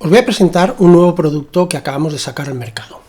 Os voy a presentar un nuevo producto que acabamos de sacar al mercado.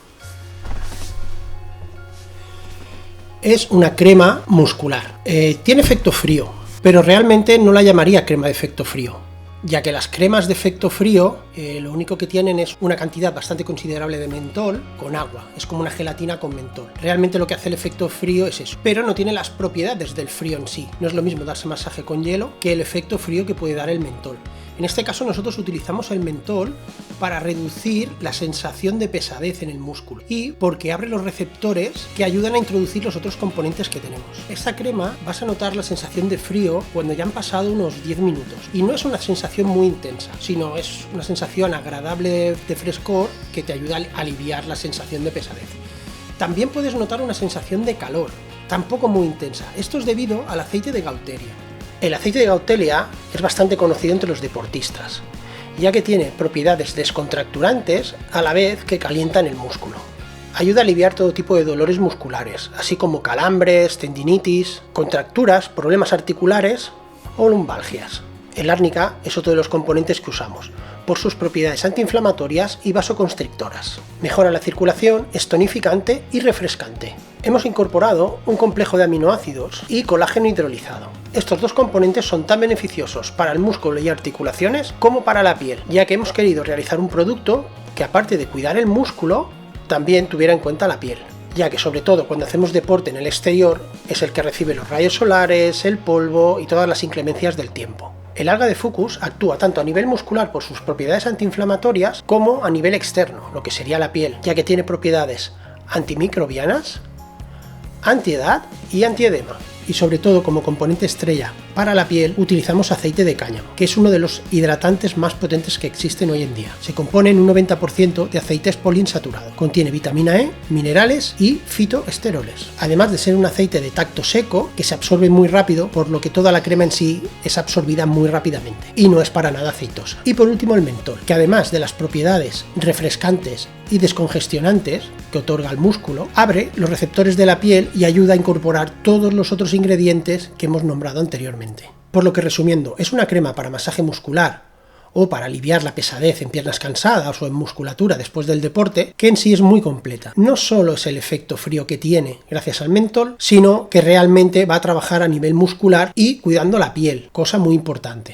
Es una crema muscular. Tiene efecto frío, pero realmente no la llamaría crema de efecto frío, ya que las cremas de efecto frío lo único que tienen es una cantidad bastante considerable de mentol con agua. Es como una gelatina con mentol. Realmente lo que hace el efecto frío es eso, pero no tiene las propiedades del frío en sí. No es lo mismo darse masaje con hielo que el efecto frío que puede dar el mentol. En este caso nosotros utilizamos el mentol para reducir la sensación de pesadez en el músculo y porque abre los receptores que ayudan a introducir los otros componentes que tenemos. Esta crema vas a notar la sensación de frío cuando ya han pasado unos 10 minutos y no es una sensación muy intensa, sino es una sensación agradable de frescor que te ayuda a aliviar la sensación de pesadez. También puedes notar una sensación de calor, tampoco muy intensa. Esto es debido al aceite de Gauteria. El aceite de Gauteria es bastante conocido entre los deportistas, ya que tiene propiedades descontracturantes a la vez que calientan el músculo. Ayuda a aliviar todo tipo de dolores musculares, así como calambres, tendinitis, contracturas, problemas articulares o lumbalgias. El árnica es otro de los componentes que usamos, por sus propiedades antiinflamatorias y vasoconstrictoras. Mejora la circulación, es tonificante y refrescante. Hemos incorporado un complejo de aminoácidos y colágeno hidrolizado. Estos dos componentes son tan beneficiosos para el músculo y articulaciones como para la piel, ya que hemos querido realizar un producto que, aparte de cuidar el músculo, también tuviera en cuenta la piel, ya que sobre todo cuando hacemos deporte en el exterior es el que recibe los rayos solares, el polvo y todas las inclemencias del tiempo. El alga de fucus actúa tanto a nivel muscular por sus propiedades antiinflamatorias como a nivel externo, lo que sería la piel, ya que tiene propiedades antimicrobianas, antiedad y antiedema. Y sobre todo como componente estrella para la piel utilizamos aceite de cáñamo, que es uno de los hidratantes más potentes que existen hoy en día. Se compone en un 90% de aceites poliinsaturados. Contiene vitamina E, minerales y fitoesteroles. Además de ser un aceite de tacto seco que se absorbe muy rápido, por lo que toda la crema en sí es absorbida muy rápidamente y no es para nada aceitosa. Y por último el mentol, que además de las propiedades refrescantes y descongestionantes que otorga al músculo, abre los receptores de la piel y ayuda a incorporar todos los otros ingredientes que hemos nombrado anteriormente. Por lo que, resumiendo, es una crema para masaje muscular o para aliviar la pesadez en piernas cansadas o en musculatura después del deporte, que en sí es muy completa. No solo es el efecto frío que tiene gracias al mentol, sino que realmente va a trabajar a nivel muscular y cuidando la piel, cosa muy importante.